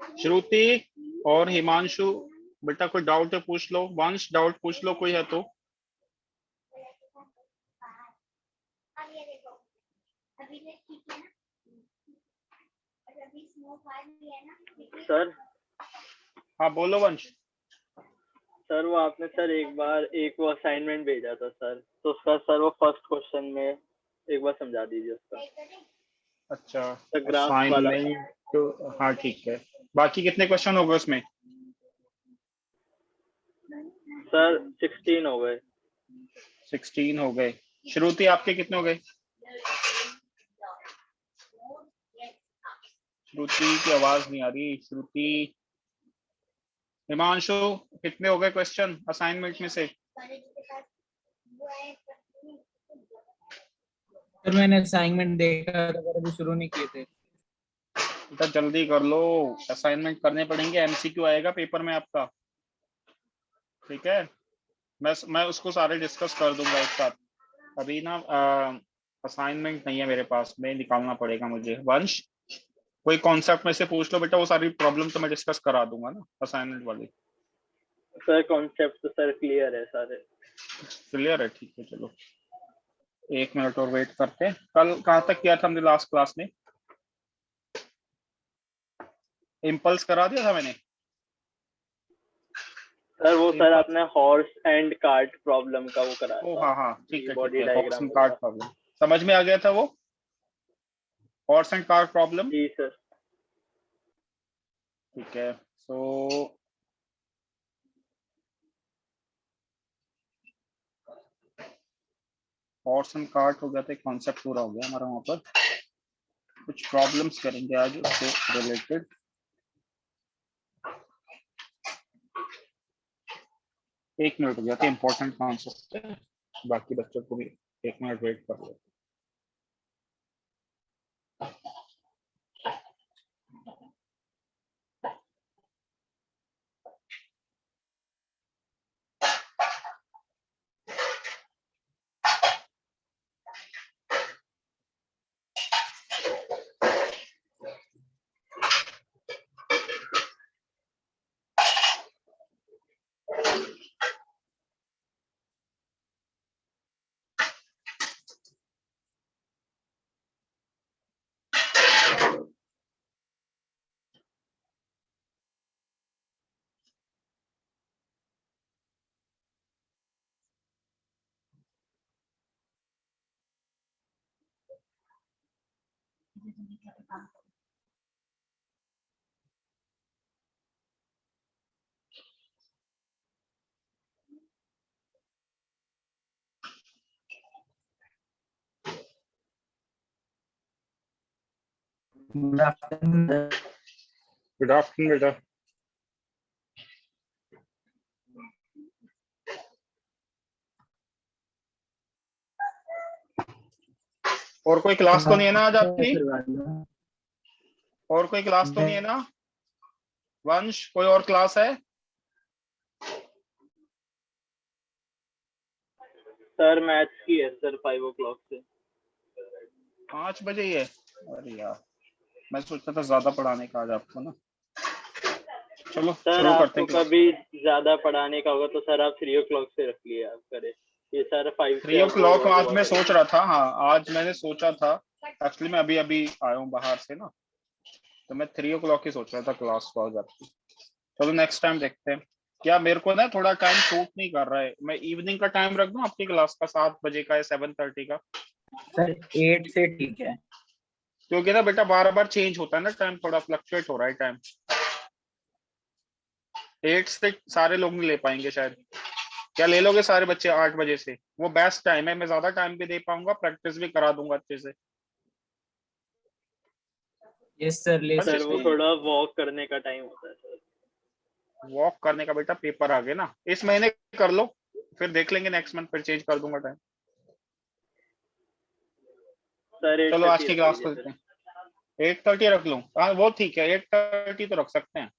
श्रुति और हिमांशु, बेटा कोई डाउट है पूछ लो। वंश डाउट पूछ लो कोई है तो। सर हाँ बोलो वंश। सर वो आपने सर एक वो असाइनमेंट भेजा था सर, तो उसका सर वो फर्स्ट क्वेश्चन में एक बार समझा दीजिए उसका। अच्छा ग्राफ वाला असाइनमेंट तो हाँ ठीक है। बाकी कितने क्वेश्चन हो गए उसमें? सर 16 हो गए। 16 हो गए। श्रुति आपके कितने हो गए? श्रुति की आवाज नहीं आ रही। श्रुति। हिमांशु कितने हो गए क्वेश्चन असाइनमेंट में से? सर मैंने असाइनमेंट देखा था पर अभी शुरू नहीं किए थे। बेटा जल्दी कर लो, असाइनमेंट करने पड़ेंगे, एमसीक्यू आएगा पेपर में आपका। ठीक है, मैं उसको सारे डिस्कस कर दूंगा एक साथ। अभी ना असाइनमेंट नहीं है मेरे पास में, निकालना पड़ेगा मुझे। वंश कोई कॉन्सेप्ट में से पूछ लो बेटा, वो सारी प्रॉब्लम तो मैं डिस्कस करा दूंगा ना असाइनमेंट वाली। सर कॉन्सेप्ट तो सर क्लियर है सारे। क्लियर है, ठीक है चलो 1 मिनट और वेट करते हैं। कल कहाँ तक किया था हमने लास्ट क्लास में? इम्पल्स करा दिया था मैंने। सर वो सर आपने हॉर्स एंड कार्ट प्रॉब्लम का वो कराया ओ था। हाँ हाँ ठीक है बॉडी ठीक है, horse diagram and cart problem समझ में आ गया था वो। हॉर्स एंड कार्ट प्रॉब्लम जी सर। ठीक है। सो हॉर्स एंड कार्ट हो गया था, कॉन्सेप्ट पूरा हो गया हमारा। वहां पर कुछ प्रॉब्लम्स करेंगे आज उससे रिलेटेड। एक मिनट हो गया था, इंपॉर्टेंट कॉन्सेप्ट है, बाकी बच्चों को भी 1 मिनट वेट कर लो। Good afternoon. गुड आफ्टरनून बेटा। और कोई क्लास तो नहीं है ना आज आपकी? और कोई क्लास तो नहीं है ना? वंश कोई और क्लास है? सर मैथ्स की है सर 5 o'clock से। 5 बजे ही है? अरे यार मैं सोचता था ज्यादा पढ़ाने का आज आपको ना। चलो सर शुरू करते आपको हैं क्लास। कभी ज्यादा पढ़ाने का होगा तो सर आप 3 o'clock से रख लिए आप करे। ये सर 5 से 3 o'clock आप आज मैं सोच रहा था। हाँ आज मैंने सोचा था, एक्चुअली मैं अभी अभी आया हूँ बाहर से ना, तो मैं 3 o'clock ही सोच रहा था क्लास को आज आपकी। चलो नेक्स्ट टाइम देखते हैं। क्या मेरे को ना थोड़ा टाइम सूट नहीं कर रहा है, मैं इवनिंग का टाइम रख दूं आपकी क्लास का, 7 बजे का या 7:30 का? सर 8 से ठीक है। क्योंकि ना बेटा बार बार चेंज होता है ना टाइम, थोड़ा फ्लक्चुएट हो रहा है टाइम। 8 से सारे लोग नहीं ले पाएंगे शायद। क्या ले लोगे सारे बच्चे 8 बजे से? वो बेस्ट टाइम है, मैं ज्यादा टाइम भी दे पाऊंगा, प्रैक्टिस भी करा दूंगा अच्छे से। यस सर ले सर सकते वो हैं। थोड़ा वॉक करने का टाइम होता है सर। वॉक करने का बेटा पेपर आ गए ना, इस महीने कर लो, फिर देख लेंगे नेक्स्ट मंथ, फिर चेंज कर दूंगा टाइम। सर चलो आज 8:30 की रख क्लास लीजिए करते सर। हैं। 8:30 रख लूँ? हाँ वो ठीक है, 8:30 तो रख सकते हैं,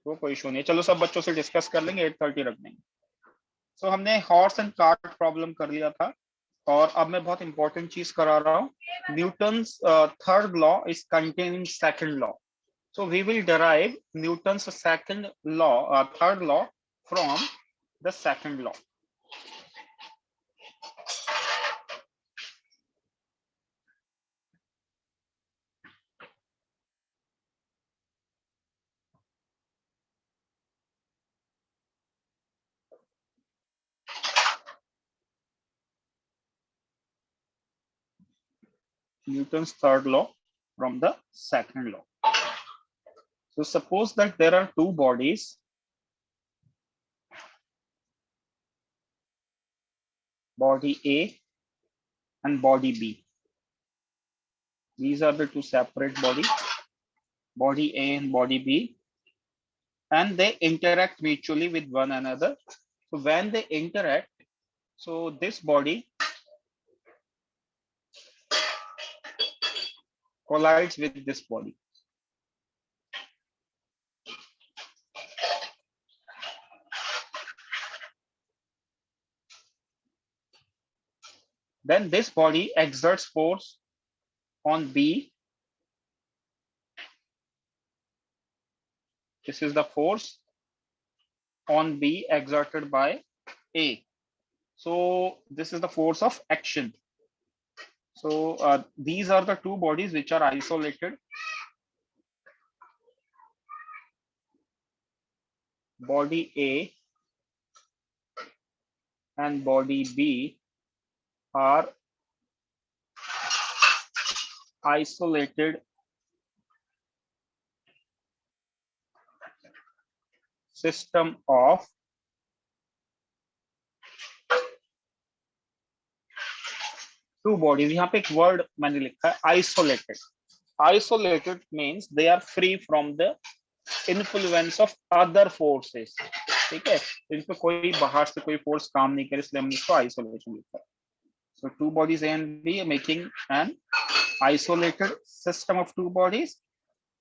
वो कोई इशू नहीं। चलो सब बच्चों से डिस्कस कर लेंगे, 8:30 रख देंगे। सो हमने हॉर्स एंड कार्ट प्रॉब्लम कर लिया था, और अब मैं बहुत इंपॉर्टेंट चीज करा रहा हूँ। Newton's third law is contain in second law. So we will derive Newton's second law, third law from the second law. Newton's third law from the second law. So suppose that there are two bodies, body A and body B. These are the two separate bodies, body A and body B, and they interact mutually with one another. So when they interact, so this body collides with this body. Then this body exerts force on B. This is the force on B exerted by A. So this is the force of action. So these are the two bodies which are isolated. Body A and body B are isolated system of two bodies. यहाँ पे एक word मैंने लिखा है isolated. Isolated means they are free from the influence of other forces. ठीक है, इन पे कोई बाहर से कोई फोर्स काम नहीं करे, इसलिए हमने इसको आइसोलेशन लिखा है. So two bodies A and B making an isolated system of two bodies,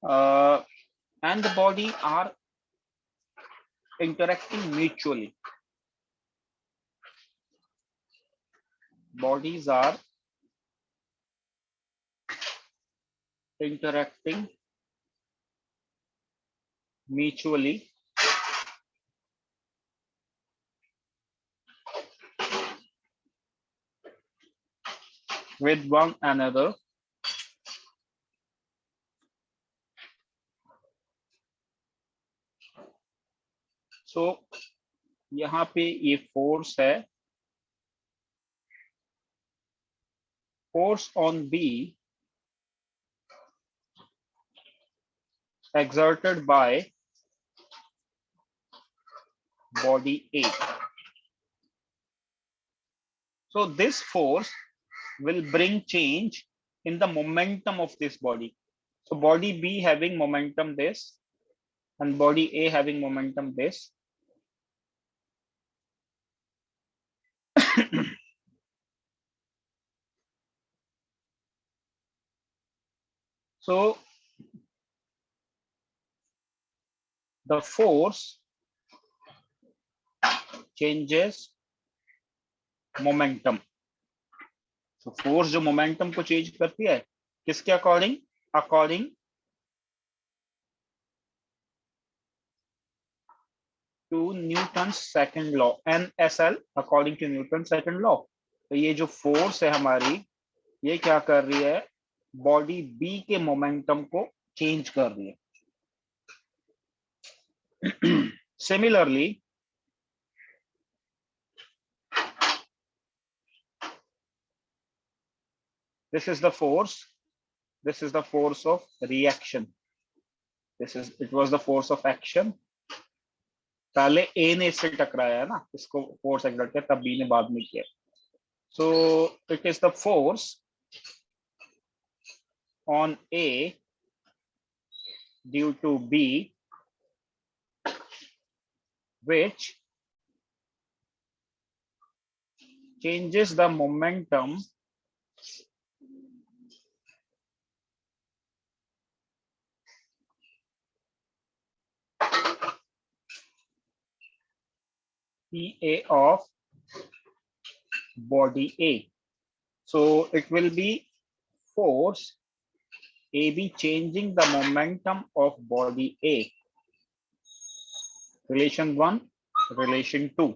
and the body are interacting mutually. Bodies are interacting mutually with one another so यहाँ पे ये फोर्स है, force on B exerted by body A. So this force will bring change in the momentum of this body. So body B having momentum this and body A having momentum this. So the force changes momentum. So force जो momentum को change करती है किसके according? According to Newton's second law, NSL, according to Newton's second law. तो ये जो force है हमारी, ये क्या कर रही है, बॉडी बी के मोमेंटम को चेंज कर रही है. Similarly, this is the force of reaction. It was the force of action. पहले A ने इससे टकराया है ना, इसको फोर्स एक्सर्ट किया, तब B ने बाद में किया. So it is the force on A due to B which changes the momentum PA of body A. So it will be force AB changing the momentum of body A. Relation 1, relation 2.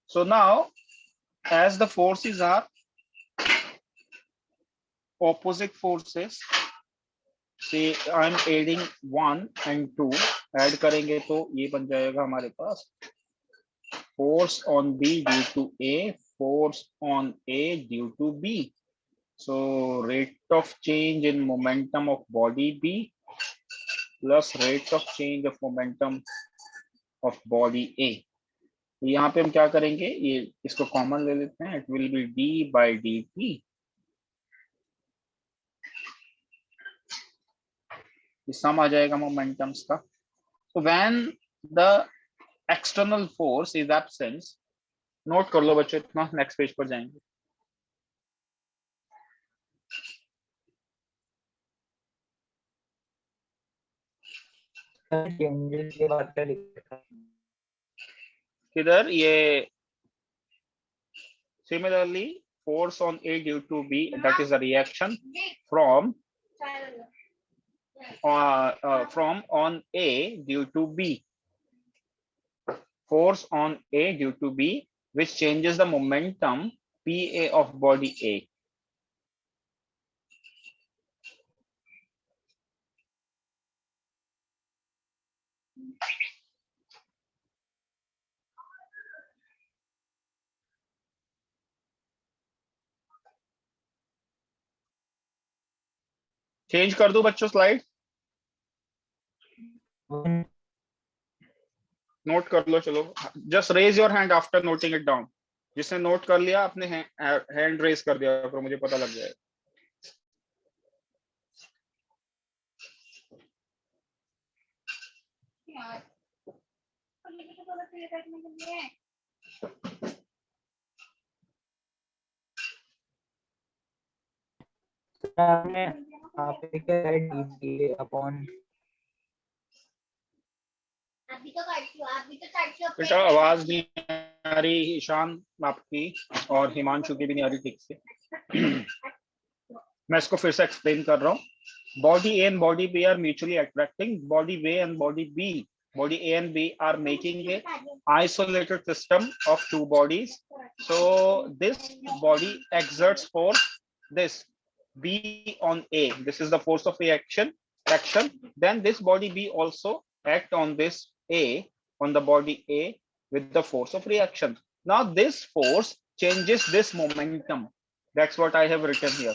So now, as the forces are opposite forces, say I'm adding 1 and 2, add करेंगे तो ये बन जाएगा हमारे पास force on B due to A, force on A due to B. So rate of change in momentum of body B plus rate of change of momentum of body A. यहाँ पे हम क्या करेंगे, ये इसको कॉमन ले लेते हैं, it will be d by dt. ये सम आ जाएगा मोमेंटम्स का. So when the external force is absent, note कर लो बच्चों इतना, नेक्स्ट पेज पर जाएंगे. चेंजेस के बाद क्या लिखा है? किधर ये similarly force on A due to B, that is a reaction from on A due to B, force on A due to B which changes the momentum PA of body A. Change कर दूं बच्चों slide, note कर लो. चलो just raise your hand after noting it down. जिसने note कर लिया अपने हैंड रेज कर दिया तो मुझे पता लग जाएगा. आपने आपने क्या राइट डी अपॉन बेटा आवाज नहीं आ रही ईशान आपकी, और हिमांशु की भी नहीं आ रही ठीक से. मैं इसको फिर से एक्सप्लेन कर रहा हूँ. Body A and body B are mutually attracting. Body A and body B, body A and B are making a isolated system of two bodies. So this body exerts force, this B on A. This is the force of reaction. Then this body B also act on this A, on the body A with the force of reaction. Now this force changes this momentum. That's what I have written here.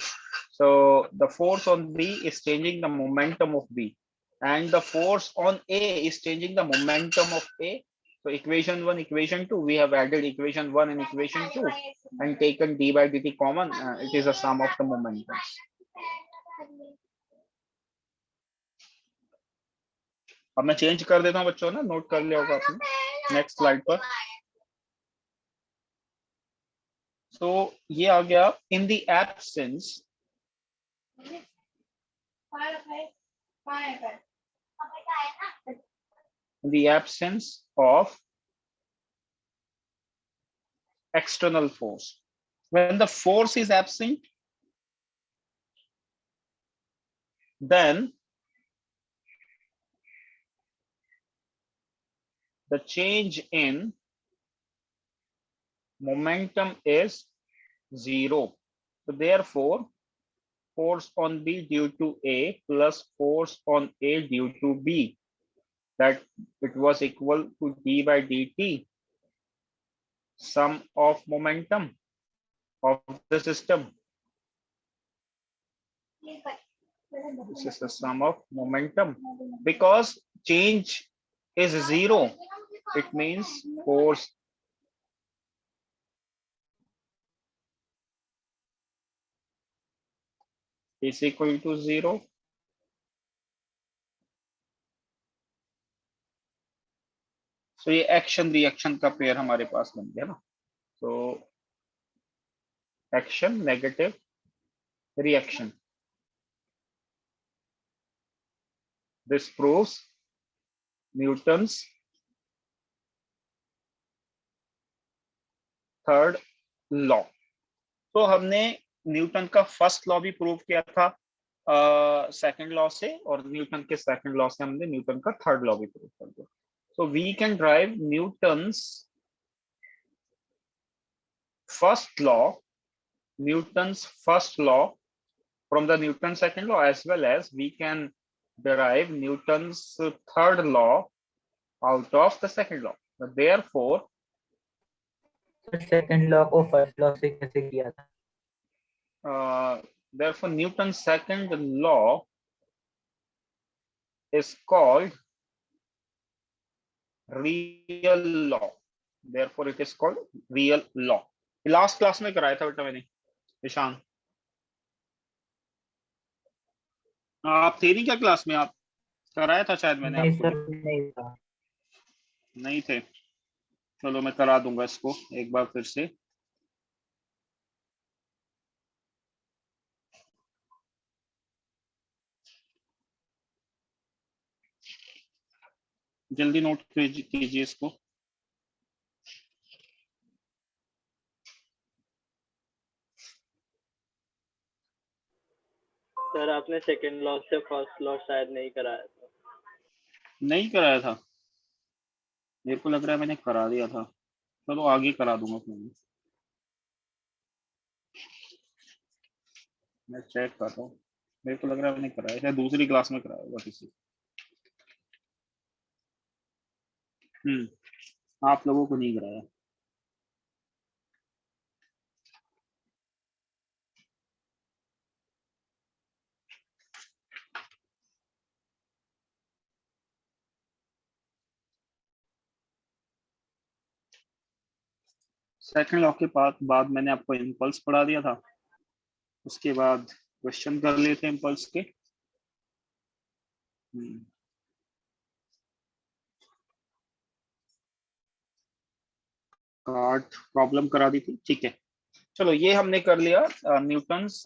So the force on B is changing the momentum of B, and the force on A is changing the momentum of A. So equation 1, equation 2, we have added equation 1 and equation 2 and taken d by dt common. It is a sum of the momentums. अब मैं change कर देता हूँ बच्चों ना, note कर लिया होगा आपने नेक्स्ट स्लाइड पर. So ये आ गया in the absence of external force. When the force is absent, then the change in momentum is 0. So therefore, force on B due to A plus force on A due to B, that it was equal to d by dt, sum of momentum of the system. This is the sum of momentum. Because change is 0, it means force is equal to 0. So ये action reaction का pair हमारे पास बन गया ना. So action negative reaction. This proves Newton's third law. तो हमने Newton का first law भी प्रूव किया था. सेकंड लॉ से, और न्यूटन के सेकंड लॉ से हमने न्यूटन का थर्ड लॉ भी प्रूव कर दिया. So we can drive Newton's first law, Newton's first law from the Newton's second law, as well as we can derive Newton's third law out of the second law. Therefore, second law को first law से कैसे किया था? therefore Newton's second law is called real law. Therefore it is called real law. Last class में कराया था बेटा मैंने, ईशान. आप थे नहीं क्या क्लास में? आप कराया था शायद मैंने नहीं आपको. सर, नहीं था. नहीं थे. चलो मैं करा दूंगा इसको एक बार फिर से. जल्दी नोट कीजिए इसको. सर आपने सेकंड लॉ से फर्स्ट लॉ शायद नहीं कराया था. नहीं कराया था? मेरे को लग रहा है मैंने करा दिया था. चलो आगे करा दूंगा फिर मैं चेक करता हूँ. मेरे को लग रहा है मैंने कराया था, दूसरी क्लास में कराया होगा किसी. आप लोगों को नहीं कराया. सेकंड लॉ के बाद मैंने आपको इम्पल्स पढ़ा दिया था. उसके बाद क्वेश्चन कर लिए थे इम्पल्स के. कार्ड प्रॉब्लम करा दी थी. ठीक है, चलो ये हमने कर लिया Newton's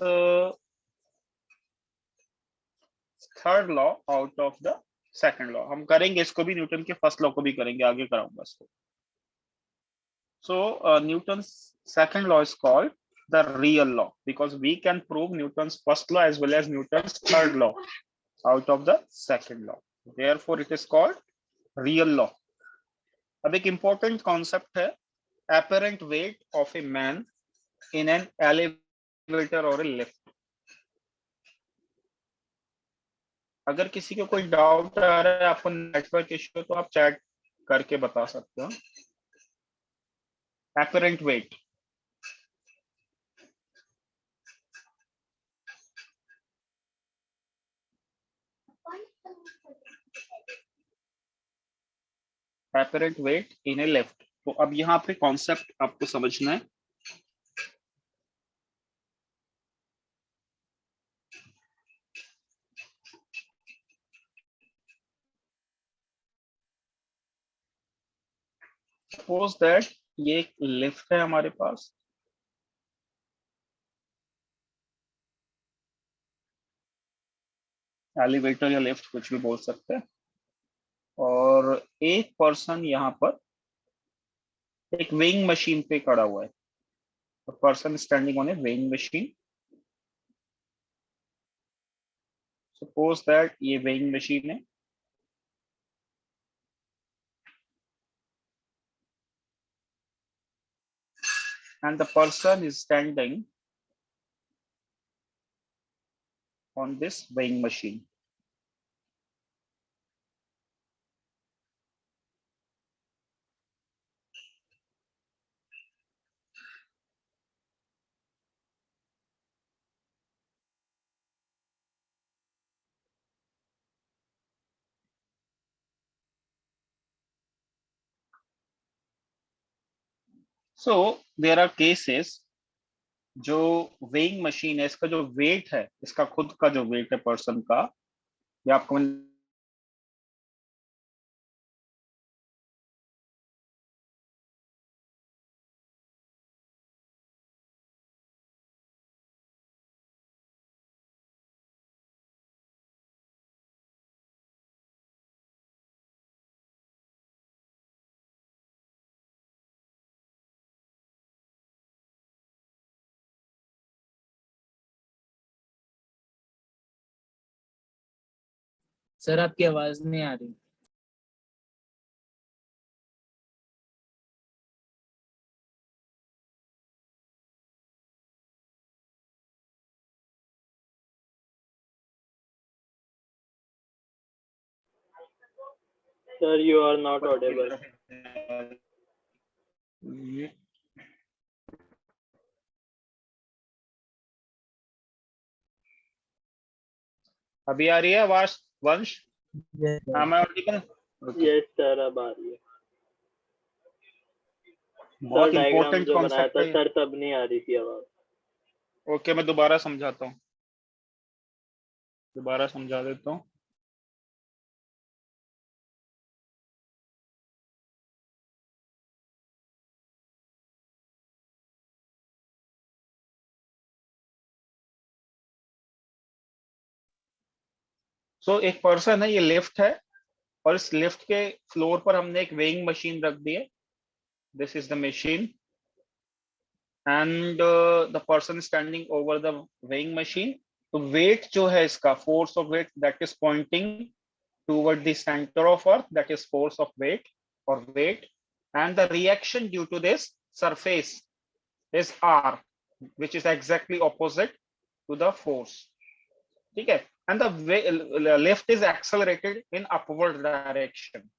third law out of the second law. हम करेंगे इसको भी, न्यूटन के फर्स्ट लॉ को भी करेंगे, आगे कराऊंगा इसको. So Newton's second law is called the real law because we can prove Newton's first law as well as Newton's third law out of the second law. Therefore it is called real law. अब एक important concept है apparent weight of a man in an elevator or a lift. अगर किसी को कोई doubt आ रहा है, आपको नेटवर्क इश्यू, तो आप चैट करके बता सकते हो. apparent weight. apparent weight in a lift. तो अब यहाँ पे कॉन्सेप्ट आपको समझना है. सपोज दैट ये एक लिफ्ट है हमारे पास. एलिवेटर या लिफ्ट कुछ भी बोल सकते हैं. और एक पर्सन यहाँ पर एक वेइंग मशीन पे खड़ा हुआ है. Person standing on A weighing machine. Suppose that ये वेइंग मशीन है. and the person is standing on this weighing machine. So there are cases जो वेइंग मशीन है, इसका जो वेट है, इसका खुद का जो वेट है पर्सन का, ये आपको सर आपकी आवाज नहीं आ रही। Sir, you are not audible. अभी आ रही है आवाज वंश? Yes, sir. हाँ मैं ऑडिबल? Yes sir, अब आ रही है। सर बहुत डायग्राम इंपॉर्टेंट जो बनाया कॉन्सेप्ट था है ये। सर तब नहीं आ रही थी आवाज। ओके मैं दोबारा समझाता हूँ, दोबारा समझा देता हूँ। सो एक पर्सन है, ये लिफ्ट है और इस लिफ्ट के फ्लोर पर हमने एक वेइंग मशीन रख दी है। This is the machine and the person standing over the weighing machine. तो वेट जो है इसका, force of weight that is pointing toward the center of earth, that is force of weight or weight, and the reaction due to this surface is r, which is exactly opposite to the force. ठीक है, and the lift is accelerated in upward direction.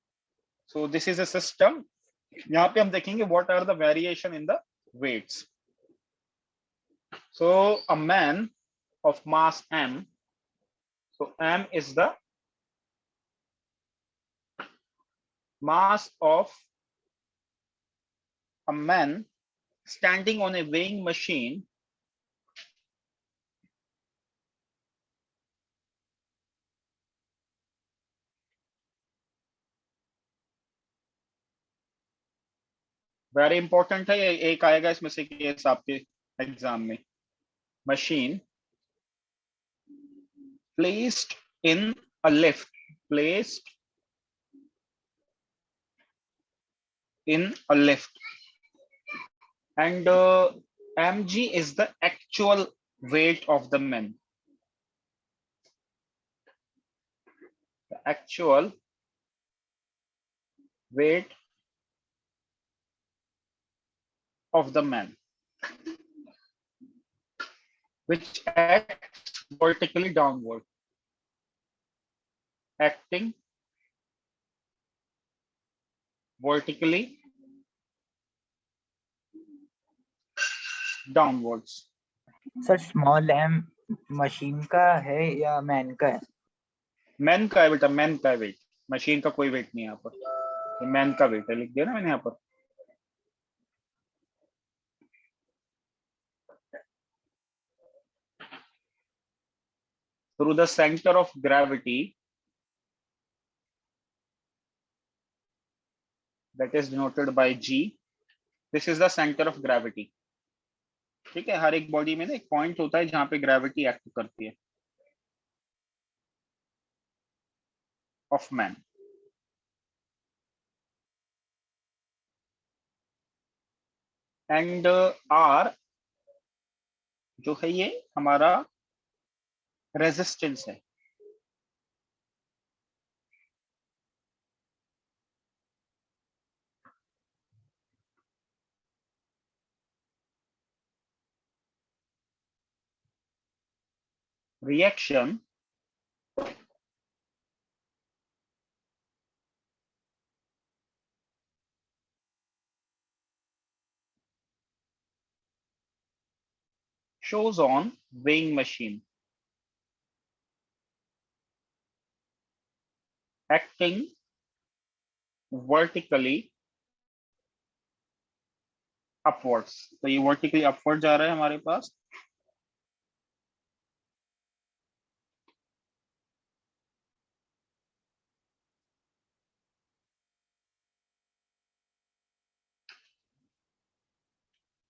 So this is a system. यहाँ पे हम देखेंगे what are the variation in the weights. So a man of mass m, so m is the mass of a man standing on a weighing machine very important है, एक आएगा इसमें से case आपके एग्जाम में। Machine placed in a lift, placed in a lift and mg is the actual weight of the man, the actual weight of the man which acts vertically downward, acting vertically downwards. Sir small m machine का है या man का है? Man का है बेटा, man का है वेट, मशीन का कोई वेट नहीं है यहाँ पर, ये मैन का वेट है, लिख दिया ना मैंने यहाँ पर। Through the center of gravity, that is denoted by g, this is the center of gravity. ठीक है, हर एक बॉडी में ना एक पॉइंट होता है जहां पे ग्रेविटी एक्ट करती है ऑफ मैन। एंड आर जो है ये हमारा रेजिस्टेंस है। Reaction shows on weighing machine acting vertically upwards। तो ये वर्टिकली अपवर्ड जा रहा है हमारे पास।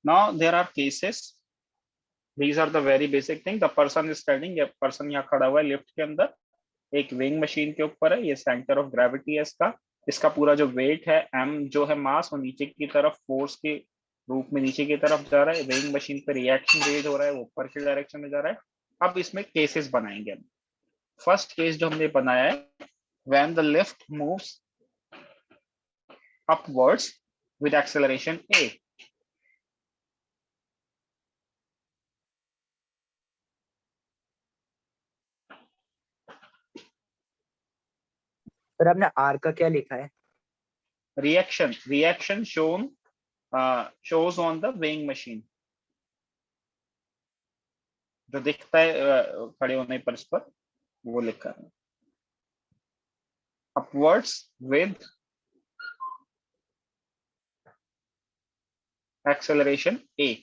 Now there are cases, these are the very basic thing। The person is standing, ये पर्सन यहाँ खड़ा हुआ है लिफ्ट के अंदर, एक वेइंग मशीन के ऊपर है, ये सेंटर ऑफ ग्रेविटी है इसका। इसका पूरा जो वेट है m जो है मास, वो नीचे की तरफ फोर्स के रूप में नीचे की तरफ जा रहा है। वेइंग मशीन पे रिएक्शन रेज हो रहा है, वो ऊपर की डायरेक्शन में जा रहा है। अब इसमें केसेस बनाएंगे हम। फर्स्ट केस जो हमने बनाया है, when the lift moves upwards with acceleration a। Sir आपने आर का क्या लिखा है? Reaction shown shows on the weighing machine, जो दिखता है खड़े होने पर इस पर, वो लिखा है अपवर्ड्स विद एक्सेलरेशन a।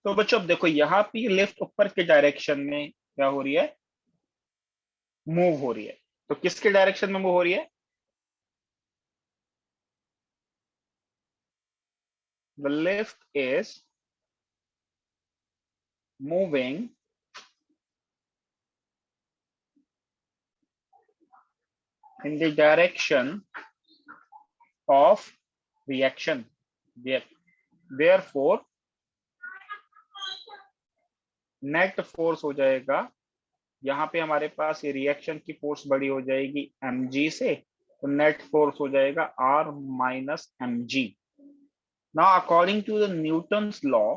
तो बच्चों अब देखो यहाँ पे लिफ्ट ऊपर के डायरेक्शन में क्या हो रही है, मूव हो रही है। तो किसके डायरेक्शन में मूव हो रही है? The lift is moving in the direction of reaction, therefore net force हो जाएगा, यहाँ पे हमारे पास ये रिएक्शन की फोर्स बड़ी हो जाएगी mg से, तो नेट फोर्स हो जाएगा r minus mg। Now according to the Newton's law,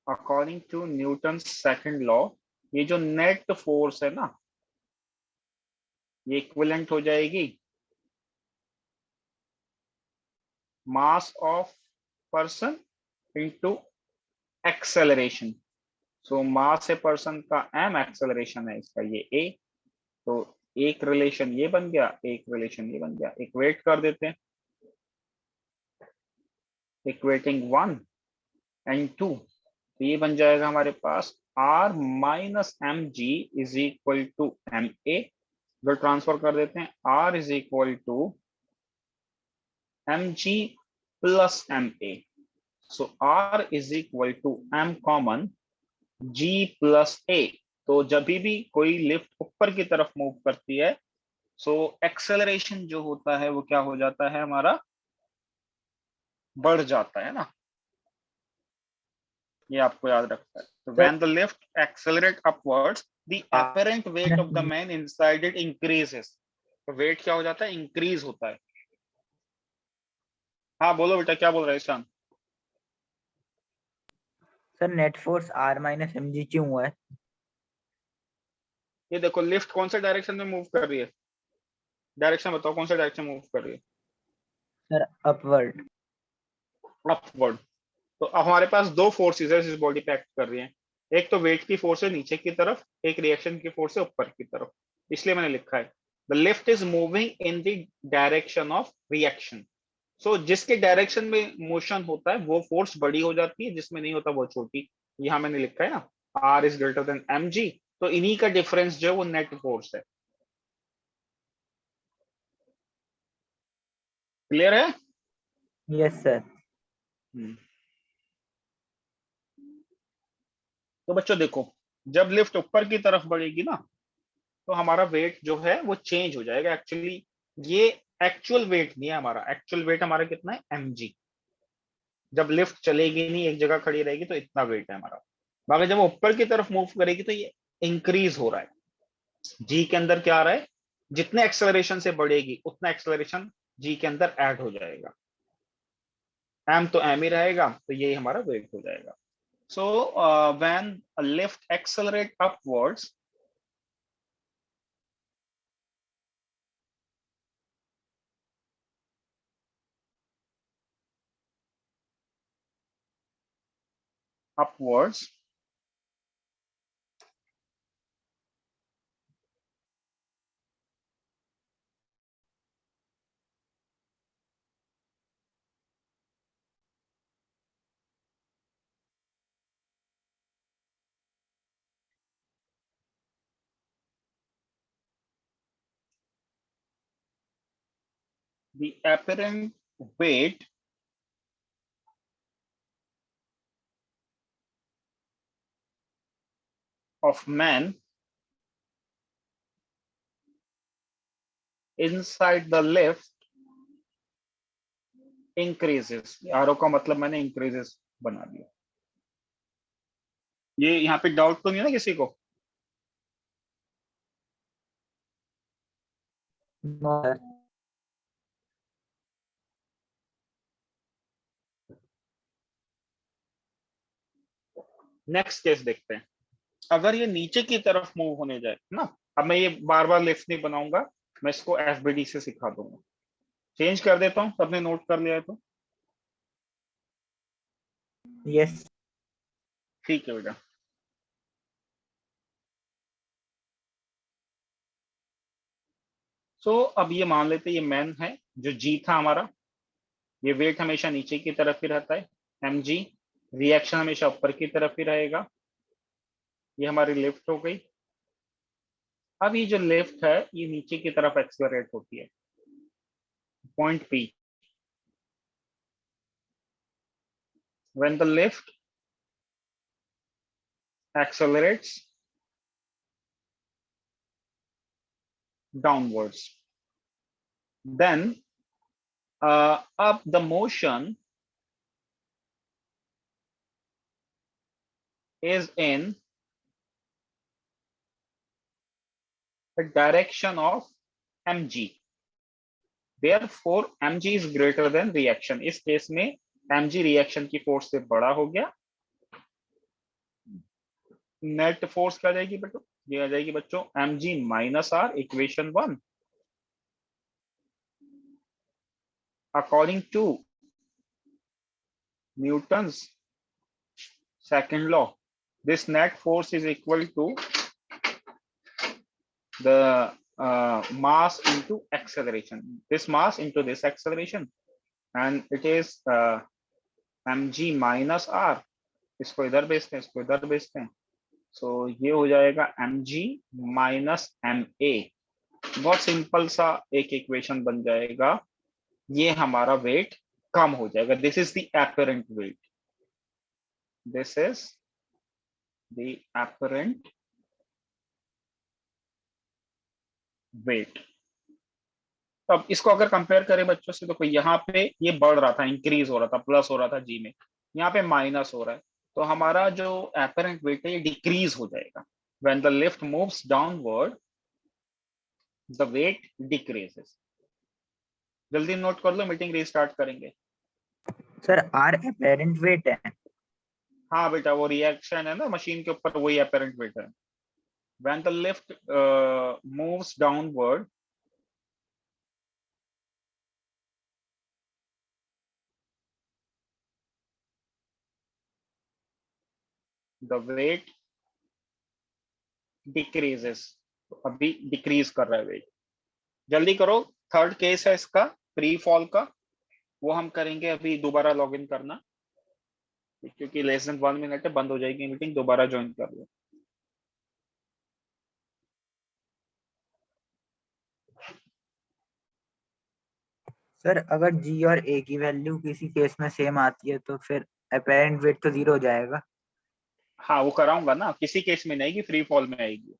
according to Newton's second law, ये जो नेट फोर्स है ना, ये इक्विवेलेंट हो जाएगी mass of person into acceleration. So mass है पर्सन का m, एक्सेलरेशन है इसका ये a। तो एक रिलेशन ये बन गया, एक रिलेशन ये बन गया, इक्वेट कर देते हैं, इक्वेटिंग 1 एंड 2, तो ये बन जाएगा हमारे पास r minus M G is equal to M A. जो ट्रांसफर कर देते हैं, r is equal to M G plus M A. So r is equal to m common g plus a। तो जब भी कोई लिफ्ट ऊपर की तरफ मूव करती है, सो एक्सेलरेशन जो होता है वो क्या हो जाता है हमारा, बढ़ जाता है ना, ये आपको याद रखना है। तो sir when the lift accelerate upwards, the apparent weight of the man inside it increases। तो वेट क्या हो जाता है, इंक्रीज होता है। हाँ बोलो बेटा, क्या बोल रहे हैं Ishan? Sir net force R minus M G क्यों हुआ है? ये देखो लिफ्ट कौन से डायरेक्शन में मूव कर रही है, डायरेक्शन बताओ कौन सा डायरेक्शन मूव कर रही है? Sir upward. अपवर्ड। तो अब हमारे पास दो फोर्सेस है इस बॉडी पे एक्ट कर रही हैं, एक तो वेट की फोर्स है नीचे की तरफ, एक रिएक्शन की फोर्स है ऊपर की तरफ। इसलिए मैंने लिखा है the lift is moving in the direction of reaction. So जिसके डायरेक्शन में मोशन होता है वो फोर्स बड़ी हो जाती है, जिसमें नहीं होता वो छोटी। यहाँ मैंने लिखा है ना, R is greater than M G, तो इन्हीं का डिफरेंस जो है वो नेट फोर्स है। क्लियर है? Yes sir. तो बच्चों देखो, जब लिफ्ट ऊपर की तरफ बढ़ेगी ना, तो हमारा वेट जो है वो चेंज हो जाएगा। एक्चुअली ये एक्चुअल वेट नहीं है हमारा, एक्चुअल वेट हमारा कितना है, mg। जब लिफ्ट चलेगी नहीं, एक जगह खड़ी रहेगी, तो इतना वेट है हमारा। मगर जब वो ऊपर की तरफ मूव करेगी तो ये इंक्रीज हो रहा है। जी के अंदर क्या आ रहा है, जितने एक्सेलरेशन से बढ़ेगी उतना एक्सेलरेशन जी के अंदर ऐड हो जाएगा। एम तो एम ही रहेगा, तो यही हमारा वेट हो जाएगा। So when a lift accelerate upwards, upwards, the apparent weight of man inside the lift increases। आरो का मतलब मैंने increases बना दिया। ये यहाँ पे डाउट तो नहीं है ना किसी को? No sir. नेक्स्ट केस देखते हैं। अगर ये नीचे की तरफ मूव होने जाए ना, अब मैं ये बार बार लिफ्ट नहीं बनाऊंगा, मैं इसको एफबीडी से सिखा दूंगा। चेंज कर देता हूँ, सबने नोट कर लिया है तो यस। ठीक है बेटा। सो अब ये मान लेते हैं ये मैन है, जो जी था हमारा, ये वेट हमेशा नीचे की तरफ ही रहता है, एम जी। रिएक्शन हमेशा ऊपर की तरफ ही रहेगा। ये हमारी लिफ्ट हो गई। अब ये जो लिफ्ट है ये नीचे की तरफ एक्सेलरेट होती है, point P. When the lift accelerates downwards, then up the motion is in the direction of mg, therefore mg is greater than reaction। इस केस में mg रिएक्शन की फोर्स से बड़ा हो गया। नेट फोर्स क्या आ जाएगी बेटो? ये आ जाएगी बच्चों mg minus R, equation 1। According to Newton's second law, this net force is equal to the mass into acceleration, this mass into this acceleration, and it is mg minus r। इसको इधर भेजते हैं, इसको इधर भेजते हैं, सो ये हो जाएगा mg माइनस ma। बहुत सिंपल सा एक इक्वेशन बन जाएगा। ये हमारा वेट कम हो जाएगा। This is the apparent wait, this is the apparent weight। तो अब इसको अगर कंपेयर करें बच्चों से, तो यहाँ पे ये बढ़ रहा था, इंक्रीज हो रहा था, प्लस हो रहा था जी में, यहाँ पे माइनस हो रहा है, तो हमारा जो एपरेंट वेट है ये डिक्रीज हो जाएगा। When the lift moves downward the weight decreases. जल्दी नोट कर लो, मीटिंग रीस्टार्ट करेंगे। सर आर अपेरेंट वेट है। हाँ बेटा, वो रिएक्शन है ना मशीन के ऊपर, वही एपरेंट वेट है। When the lift moves downward the weight decreases. अभी डिक्रीज कर रहा है वेट। जल्दी करो, थर्ड केस है इसका, प्री फॉल का, वो हम करेंगे अभी। दोबारा लॉग इन करना, क्योंकि लेस देन 1 मिनट है, बंद हो जाएगी मीटिंग, दोबारा ज्वाइन कर लो। सर अगर जी और ए की वैल्यू किसी केस में सेम आती है तो फिर अपेरेंट वेट तो 0 हो जाएगा। हाँ वो कराऊंगा ना, किसी केस में नहीं आएगी, फ्री फॉल में आएगी।